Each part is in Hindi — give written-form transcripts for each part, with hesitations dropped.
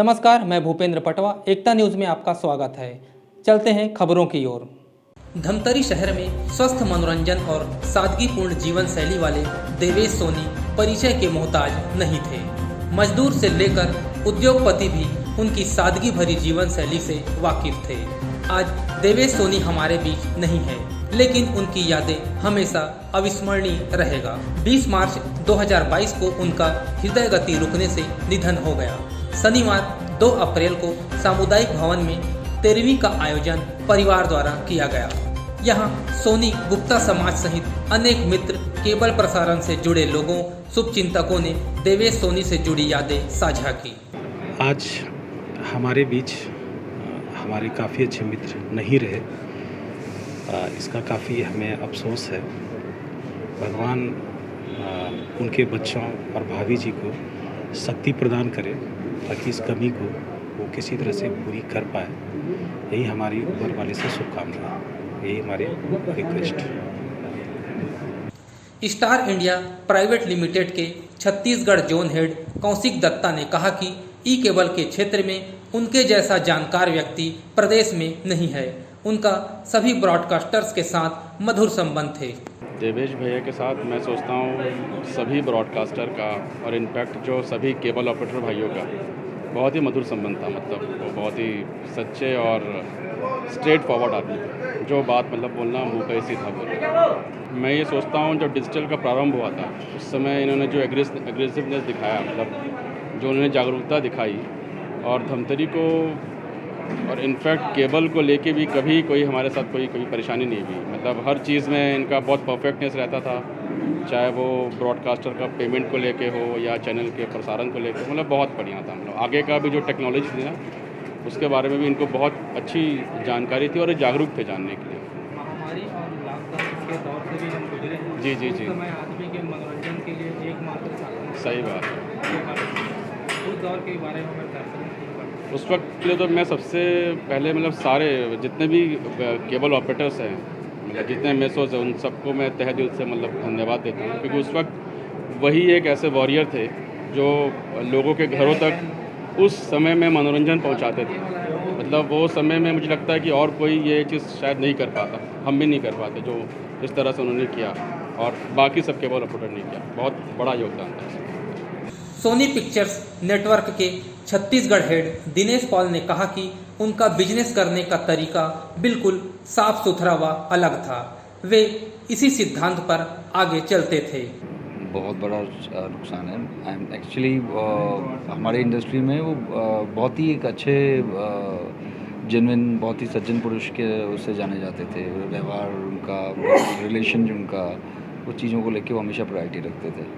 नमस्कार, मैं भूपेंद्र पटवा। एकता न्यूज़ में आपका स्वागत है। चलते हैं खबरों की ओर। धमतरी शहर में स्वस्थ मनोरंजन और सादगीपूर्ण जीवन शैली वाले देवेश सोनी परिचय के मोहताज नहीं थे। मजदूर से लेकर उद्योगपति भी उनकी सादगी भरी जीवन शैली से वाकिफ थे। आज देवेश सोनी हमारे बीच नहीं है, लेकिन उनकी यादें हमेशा अविस्मरणीय रहेगा। 20 मार्च 2022 को उनका हृदय गति रुकने से निधन हो गया। शनिवार 2 अप्रैल को सामुदायिक भवन में 13वीं का आयोजन परिवार द्वारा किया गया। यहाँ सोनी गुप्ता समाज सहित अनेक मित्र, केबल प्रसारण से जुड़े लोगों, शुभचिंतकों ने देवेश सोनी से जुड़ी यादें साझा की। आज हमारे बीच हमारे काफ़ी अच्छे मित्र नहीं रहे, इसका काफ़ी हमें अफसोस है। भगवान उनके बच्चों और भाभी जी को शक्ति प्रदान करे ताकि इस कमी को वो किसी तरह से पूरी कर पाए। यही हमारी ऊपर वाले से शुभकामनाएं, यही हमारी request. Star India private limited के छत्तीसगढ़ जोन हेड कौशिक दत्ता ने कहा कि ई केबल के क्षेत्र में उनके जैसा जानकार व्यक्ति प्रदेश में नहीं है। उनका सभी ब्रॉडकास्टर्स के साथ मधुर संबंध थे। देवेश भैया के साथ मैं सोचता हूँ सभी ब्रॉडकास्टर का और इनफैक्ट जो सभी केबल ऑपरेटर भाइयों का बहुत ही मधुर संबंध था। मतलब वो बहुत ही सच्चे और स्ट्रेट फॉरवर्ड आदमी थे। जो बात मतलब बोलना मुँह पे ही था बोलना। मैं ये सोचता हूँ जब डिजिटल का प्रारंभ हुआ था उस समय इन्होंने जो एग्रेसिवनेस दिखाया, मतलब जो उन्होंने जागरूकता दिखाई, और धमतरी को और इनफैक्ट केबल को लेके भी कभी कोई हमारे साथ कोई परेशानी नहीं हुई। मतलब हर चीज़ में इनका बहुत परफेक्टनेस रहता था, चाहे वो ब्रॉडकास्टर का पेमेंट को लेके हो या चैनल के प्रसारण को लेके, मतलब बहुत बढ़िया था। मतलब आगे का भी जो टेक्नोलॉजी थी ना उसके बारे में भी इनको बहुत अच्छी जानकारी थी और जागरूक थे जानने के लिए। महामारी और लॉकडाउन के दौर से भी हम गुजरे हैं। जी उस समय आदमी के मनोरंजन के लिए एकमात्र साधन। सही बात है। उस दौर के बारे में उस वक्त के लिए तो मैं सबसे पहले मतलब सारे जितने भी केबल ऑपरेटर्स हैं, मतलब जितने मेसोज हैं, उन सबको मैं तहे दिल से मतलब धन्यवाद देता हूँ, क्योंकि उस वक्त वही एक ऐसे वॉरियर थे जो लोगों के घरों तक उस समय में मनोरंजन पहुँचाते थे। मतलब वो समय में मुझे लगता है कि और कोई ये चीज़ शायद नहीं कर पाता, हम भी नहीं कर पाते जो इस तरह से उन्होंने किया, और बाकी सब केबल ऑपरेटर नहीं किया। बहुत बड़ा योगदान था। सोनी पिक्चर्स नेटवर्क के छत्तीसगढ़ हेड दिनेश पॉल ने कहा कि उनका बिजनेस करने का तरीका बिल्कुल साफ सुथरा व अलग था। वे इसी सिद्धांत पर आगे चलते थे। बहुत बड़ा नुकसान है एक्चुअली। हमारे इंडस्ट्री में वो बहुत ही एक अच्छे जेन्युइन, बहुत ही सज्जन पुरुष के उससे जाने जाते थे। व्यवहार उनका, रिलेशन उनका, उस चीज़ों को लेके वो हमेशा प्रायोरिटी रखते थे।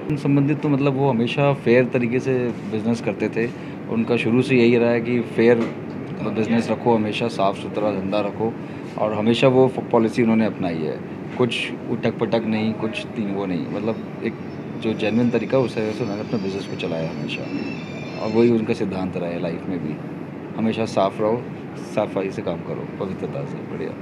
उन संबंधित तो मतलब वो हमेशा फेयर तरीके से बिज़नेस करते थे। उनका शुरू से यही रहा है कि फेयर बिज़नेस रखो, हमेशा साफ़ सुथरा धंधा रखो, और हमेशा वो पॉलिसी उन्होंने अपनाई है। कुछ उटक पटक नहीं, कुछ वो नहीं, मतलब एक जो जेन्युइन तरीका उस तरह से उन्होंने अपने बिज़नेस को चलाया हमेशा, और वही उनका सिद्धांत रहा है लाइफ में भी। हमेशा साफ़ रहो, सफाई से काम करो, पवित्रता से। बढ़िया।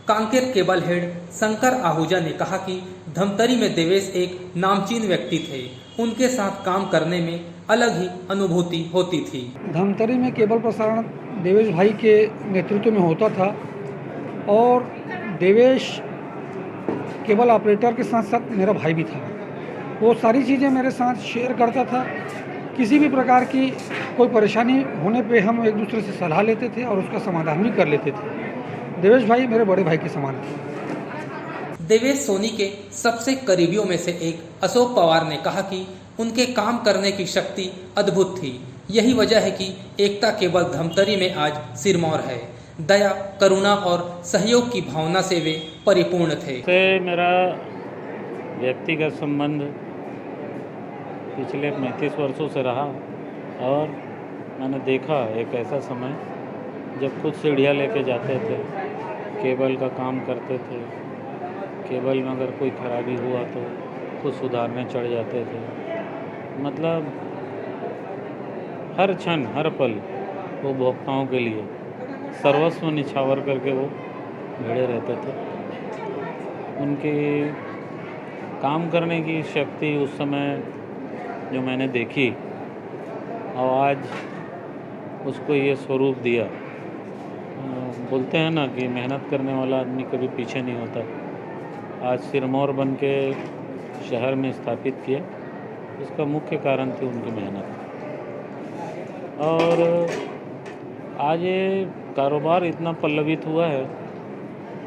कांकेर केबल हेड शंकर आहूजा ने कहा कि धमतरी में देवेश एक नामचीन व्यक्ति थे। उनके साथ काम करने में अलग ही अनुभूति होती थी। धमतरी में केबल प्रसारण देवेश भाई के नेतृत्व में होता था, और देवेश केबल ऑपरेटर के साथ साथ मेरा भाई भी था। वो सारी चीज़ें मेरे साथ शेयर करता था। किसी भी प्रकार की कोई परेशानी होने पे हम एक दूसरे से सलाह लेते थे और उसका समाधान भी कर लेते थे। देवेश भाई मेरे बड़े भाई के समान थे। देवेश सोनी के सबसे करीबियों में से एक अशोक पवार ने कहा कि उनके काम करने की शक्ति अद्भुत थी। यही वजह है कि एकता केबल धमतरी में आज सिरमौर है। दया, करुणा और सहयोग की भावना से वे परिपूर्ण थे। से मेरा व्यक्तिगत संबंध पिछले 35 वर्षों से रहा, और मैंने देखा एक ऐसा समय जब खुद सीढ़ियाँ लेके जाते थे, केबल का काम करते थे। केबल में अगर कोई खराबी हुआ तो खुद सुधारने चढ़ जाते थे। मतलब हर क्षण, हर पल वो उपभोक्ताओं के लिए सर्वस्व निछावर करके वो भिड़े रहते थे। उनके काम करने की शक्ति उस समय जो मैंने देखी और आज उसको ये स्वरूप दिया। बोलते हैं ना कि मेहनत करने वाला आदमी कभी पीछे नहीं होता। आज सिरमौर बन के शहर में स्थापित किया, इसका मुख्य कारण थी उनकी मेहनत। और आज ये कारोबार इतना पल्लवित हुआ है,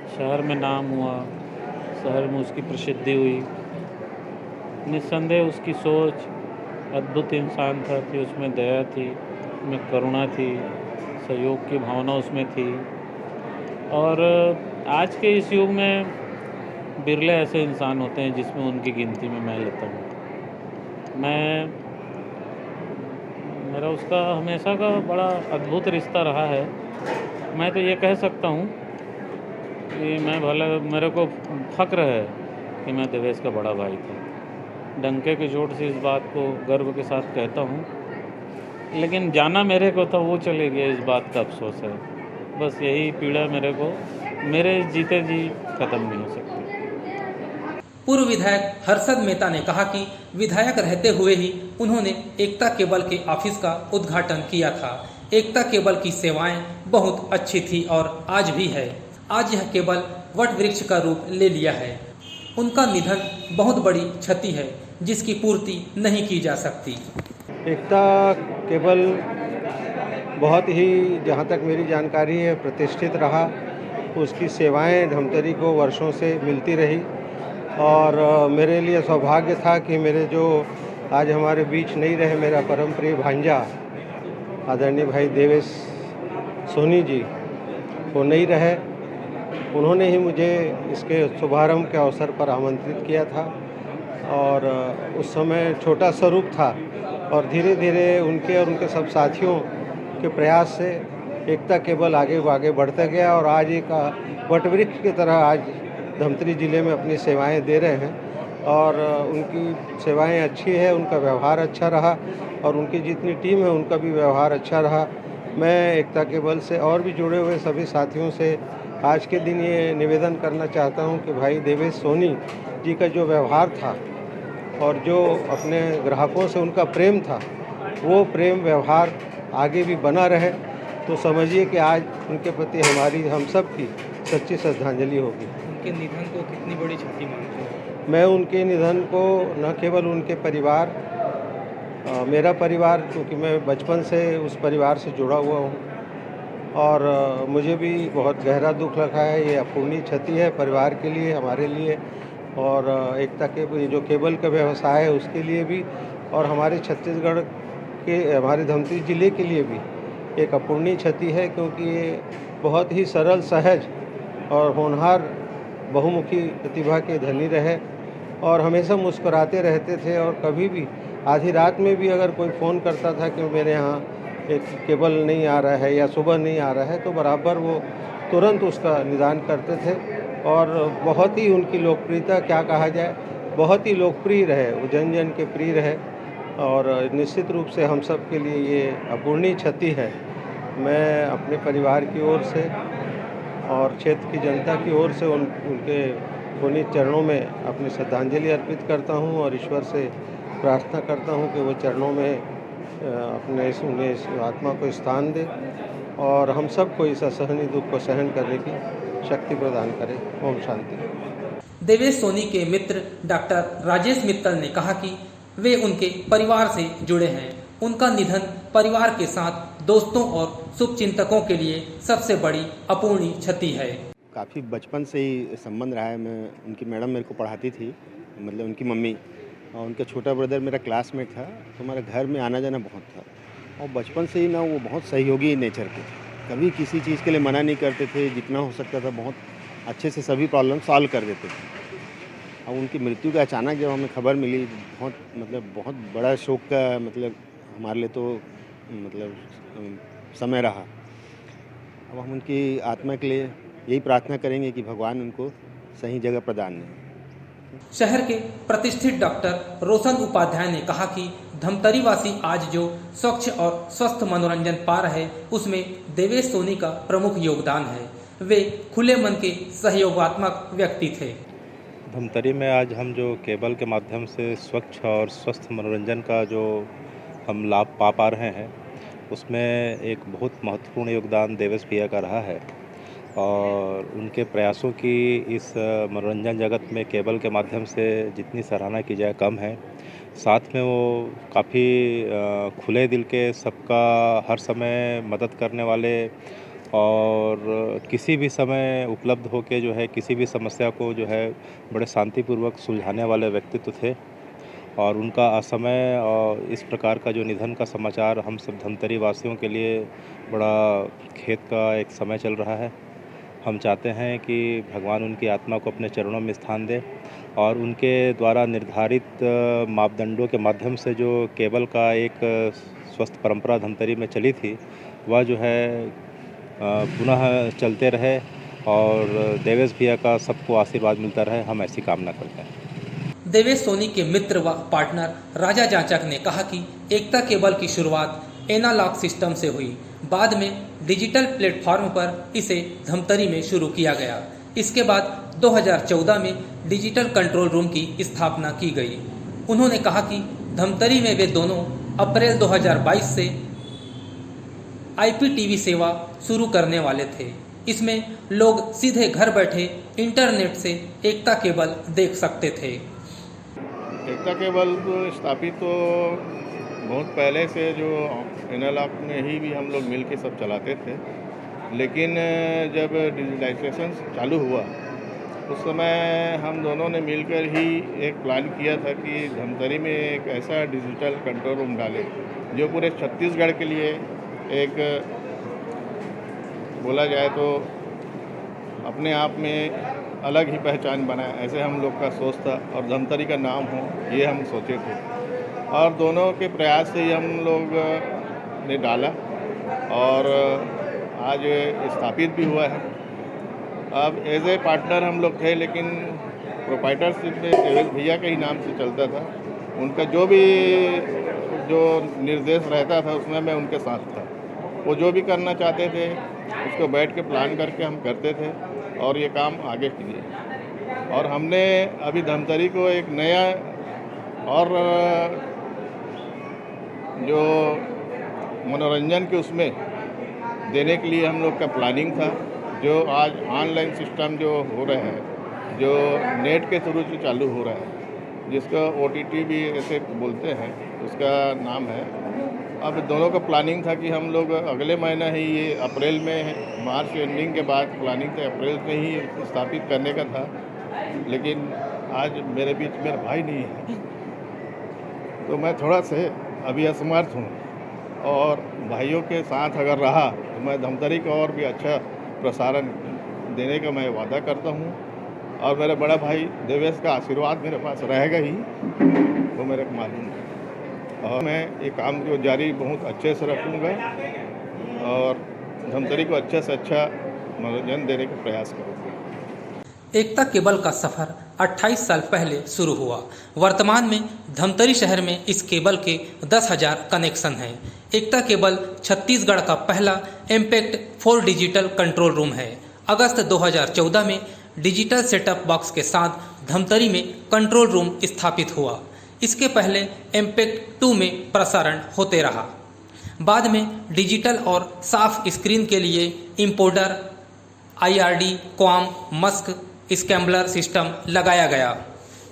शहर में नाम हुआ, शहर में उसकी प्रसिद्धि हुई। निस्संदेह उसकी सोच अद्भुत इंसान था कि उसमें दया थी, उसमें करुणा थी, सहयोग की भावना उसमें थी। और आज के इस युग में बिरले ऐसे इंसान होते हैं जिसमें उनकी गिनती में मैं लेता हूँ। मेरा उसका हमेशा का बड़ा अद्भुत रिश्ता रहा है। मैं तो ये कह सकता हूँ कि मेरे को फ़क्र है कि मैं देवेश का बड़ा भाई था। डंके की चोट से इस बात को गर्व के साथ कहता हूँ, लेकिन जाना मेरे को था, वो चले गया, इस बात का अफसोस है। बस यही पीड़ा मेरे जीते जी ख़त्म नहीं हो सकती। पूर्व विधायक हर्षद मेहता ने कहा कि विधायक रहते हुए ही उन्होंने एकता केबल के ऑफिस का उद्घाटन किया था। एकता केबल की सेवाएं बहुत अच्छी थी और आज भी है। आज यह केबल वट वृक्ष का रूप ले लिया है। उनका निधन बहुत बड़ी क्षति है जिसकी पूर्ति नहीं की जा सकती। एकता केबल बहुत ही, जहाँ तक मेरी जानकारी है, प्रतिष्ठित रहा। उसकी सेवाएं धमतरी को वर्षों से मिलती रही और मेरे लिए सौभाग्य था कि मेरे जो आज हमारे बीच नहीं रहे, मेरा परम प्रिय भांजा आदरणीय भाई देवेश सोनी जी वो नहीं रहे। उन्होंने ही मुझे इसके शुभारंभ के अवसर पर आमंत्रित किया था और उस समय छोटा स्वरूप था और धीरे धीरे उनके और उनके सब साथियों के प्रयास से एकता केबल आगे बढ़ता गया और आज एक वटवृक्ष की तरह आज धमतरी ज़िले में अपनी सेवाएं दे रहे हैं और उनकी सेवाएं अच्छी है, उनका व्यवहार अच्छा रहा और उनकी जितनी टीम है उनका भी व्यवहार अच्छा रहा। मैं एकता केबल से और भी जुड़े हुए सभी साथियों से आज के दिन ये निवेदन करना चाहता हूं कि भाई देवेश सोनी जी का जो व्यवहार था और जो अपने ग्राहकों से उनका प्रेम था, वो प्रेम व्यवहार आगे भी बना रहे। तो समझिए कि आज उनके प्रति हम सब की सच्ची श्रद्धांजलि होगी। उनके निधन को कितनी बड़ी क्षति मानते हैं? मैं उनके निधन को न केवल उनके परिवार, मेरा परिवार, क्योंकि मैं बचपन से उस परिवार से जुड़ा हुआ हूँ और मुझे भी बहुत गहरा दुख लगा है। ये अपूर्णीय क्षति है परिवार के लिए, हमारे लिए और एकता के जो केबल का व्यवसाय है उसके लिए भी और हमारे छत्तीसगढ़ के, हमारे धमतरी ज़िले के लिए भी एक अपूर्णीय क्षति है, क्योंकि ये बहुत ही सरल, सहज और होनहार, बहुमुखी प्रतिभा के धनी रहे और हमेशा मुस्कुराते रहते थे और कभी भी आधी रात में भी अगर कोई फ़ोन करता था कि मेरे यहाँ एक केबल नहीं आ रहा है या सुबह नहीं आ रहा है, तो बराबर वो तुरंत उसका निदान करते थे और बहुत ही उनकी लोकप्रियता, क्या कहा जाए, बहुत ही लोकप्रिय रहे, वो जन जन के प्रिय रहे और निश्चित रूप से हम सब के लिए ये अपूर्णीय क्षति है। मैं अपने परिवार की ओर से और क्षेत्र की जनता की ओर से उनके पुनीत चरणों में अपनी श्रद्धांजलि अर्पित करता हूं और ईश्वर से प्रार्थना करता हूं कि वो चरणों में अपने इस आत्मा को स्थान दे और हम सबको इस असहनीय दुख को सहन करने की शक्ति प्रदान करे। ओम शांति। देवेश सोनी के मित्र डॉक्टर राजेश मित्तल ने कहा कि वे उनके परिवार से जुड़े हैं। उनका निधन परिवार के साथ, दोस्तों और शुभचिंतकों के लिए सबसे बड़ी अपूर्णीय क्षति है। काफ़ी बचपन से ही संबंध रहा है। मैं उनकी मैडम मेरे को पढ़ाती थी, मतलब उनकी मम्मी, और उनका छोटा ब्रदर मेरा क्लासमेट था, तो हमारे घर में आना जाना बहुत था और बचपन से ही ना वो बहुत सहयोगी नेचर के थे। कभी किसी चीज़ के लिए मना नहीं करते थे, जितना हो सकता था बहुत अच्छे से सभी प्रॉब्लम सॉल्व कर देते थे। अब उनकी मृत्यु का अचानक जब हमें खबर मिली, बहुत बड़ा शोक का हमारे लिए तो समय रहा। अब हम उनकी आत्मा के लिए यही प्रार्थना करेंगे कि भगवान उनको सही जगह प्रदान करें। शहर के प्रतिष्ठित डॉक्टर रोशन उपाध्याय ने कहा कि धमतरी वासी आज जो स्वच्छ और स्वस्थ मनोरंजन पा रहे, उसमें देवेश सोनी का प्रमुख योगदान है। वे खुले मन के सहयोगात्मक व्यक्ति थे। धमतरी में आज हम जो केबल के माध्यम से स्वच्छ और स्वस्थ मनोरंजन का जो हम लाभ पा रहे हैं, उसमें एक बहुत महत्वपूर्ण योगदान देवेश भैया का रहा है और उनके प्रयासों की इस मनोरंजन जगत में केबल के माध्यम से जितनी सराहना की जाए कम है। साथ में वो काफ़ी खुले दिल के सबका हर समय मदद करने वाले और किसी भी समय उपलब्ध होके जो है किसी भी समस्या को जो है बड़े शांतिपूर्वक सुलझाने वाले व्यक्तित्व थे और उनका असमय और इस प्रकार का जो निधन का समाचार हम सब धमतरी वासियों के लिए बड़ा खेद का एक समय चल रहा है। हम चाहते हैं कि भगवान उनकी आत्मा को अपने चरणों में स्थान दे और उनके द्वारा निर्धारित मापदंडों के माध्यम से जो केबल का एक स्वस्थ परंपरा धमतरी में चली थी वह जो है पुनः चलते रहे और देवेश भैया का सबको आशीर्वाद मिलता रहे, हम ऐसी कामना करते हैं। देवेश सोनी के मित्र व पार्टनर राजा जाचक ने कहा कि एकता केबल की शुरुआत एनालॉग सिस्टम से हुई, बाद में डिजिटल प्लेटफॉर्म पर इसे धमतरी में शुरू किया गया। इसके बाद 2014 में डिजिटल कंट्रोल रूम की स्थापना की गई। उन्होंने कहा कि धमतरी में वे दोनों अप्रैल 2022 से IPTV सेवा शुरू करने वाले थे। इसमें लोग सीधे घर बैठे इंटरनेट से एकता केबल देख सकते थे। एकता केबल स्थापित तो बहुत पहले से जो एनालॉग में ही भी हम लोग मिल के सब चलाते थे, लेकिन जब डिजिटाइजेशन चालू हुआ उस समय हम दोनों ने मिलकर ही एक प्लान किया था कि धमतरी में एक ऐसा डिजिटल कंट्रोल रूम डालें जो पूरे छत्तीसगढ़ के लिए एक बोला जाए तो अपने आप में अलग ही पहचान बनाए, ऐसे हम लोग का सोच था और धमतरी का नाम हो ये हम सोचे थे और दोनों के प्रयास से ही हम लोग ने डाला और आज स्थापित भी हुआ है। अब एज ए पार्टनर हम लोग थे, लेकिन प्रोप्राइटरशिप में देवेश भैया के ही नाम से चलता था। उनका जो निर्देश रहता था उसमें मैं उनके साथ था। वो जो भी करना चाहते थे उसको बैठ के प्लान करके हम करते थे और ये काम आगे किए। और हमने अभी धमतरी को एक नया और जो मनोरंजन के उसमें देने के लिए हम लोग का प्लानिंग था, जो आज ऑनलाइन सिस्टम जो हो रहा है, जो नेट के थ्रू जो चालू हो रहा है, जिसका OTT भी ऐसे बोलते हैं, उसका नाम है। अब दोनों का प्लानिंग था कि हम लोग अगले महीना ही ये अप्रैल में, मार्च एंडिंग के बाद प्लानिंग था अप्रैल में ही स्थापित करने का था, लेकिन आज मेरे बीच मेरा भाई नहीं है तो मैं थोड़ा से अभी असमर्थ हूँ और भाइयों के साथ अगर रहा तो मैं धमतरी को और भी अच्छा प्रसारण देने का मैं वादा करता हूँ और मेरे बड़ा भाई देवेश का आशीर्वाद मेरे पास रहेगा ही, वो मेरे को मालूम है और मैं ये काम को जारी बहुत अच्छे से रखूँगा और धमतरी को अच्छे से अच्छा मनोरंजन देने का प्रयास करूँगा। एकता केबल का सफर 28 साल पहले शुरू हुआ। वर्तमान में धमतरी शहर में इस केबल के 10,000 कनेक्शन हैं। एकता केबल छत्तीसगढ़ का पहला इम्पैक्ट 4 डिजिटल कंट्रोल रूम है। अगस्त 2014 में डिजिटल सेटअप बॉक्स के साथ धमतरी में कंट्रोल रूम स्थापित हुआ। इसके पहले इम्पैक्ट 2 में प्रसारण होते रहा। बाद में डिजिटल और साफ स्क्रीन के लिए इम्पोर्टर, IRD, क्वाम, मस्क स्कैम्बलर सिस्टम लगाया गया,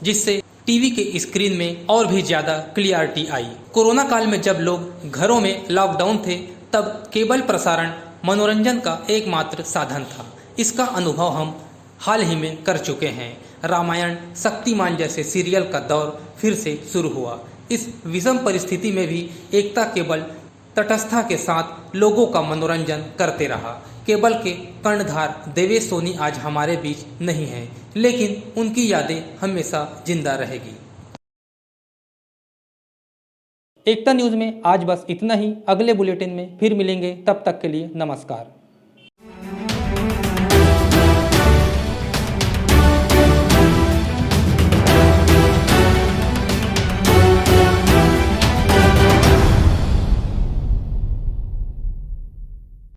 जिससे टीवी के स्क्रीन में और भी ज़्यादा क्लियरिटी आई। कोरोना काल में जब लोग घरों में लॉकडाउन थे, तब केबल प्रसारण मनोरंजन का एकमात्र साधन था। इसका अनुभव हम हाल ही में कर चुके हैं। रामायण, शक्तिमान जैसे सीरियल का दौर फिर से शुरू हुआ। इस विषम परिस्थिति में भी एकता केबल तटस्थता के साथ लोगों का मनोरंजन करते रहा। केबल के कर्णधार देवेश सोनी आज हमारे बीच नहीं हैं, लेकिन उनकी यादें हमेशा जिंदा रहेगी। एकता न्यूज़ में आज बस इतना ही। अगले बुलेटिन में फिर मिलेंगे, तब तक के लिए नमस्कार।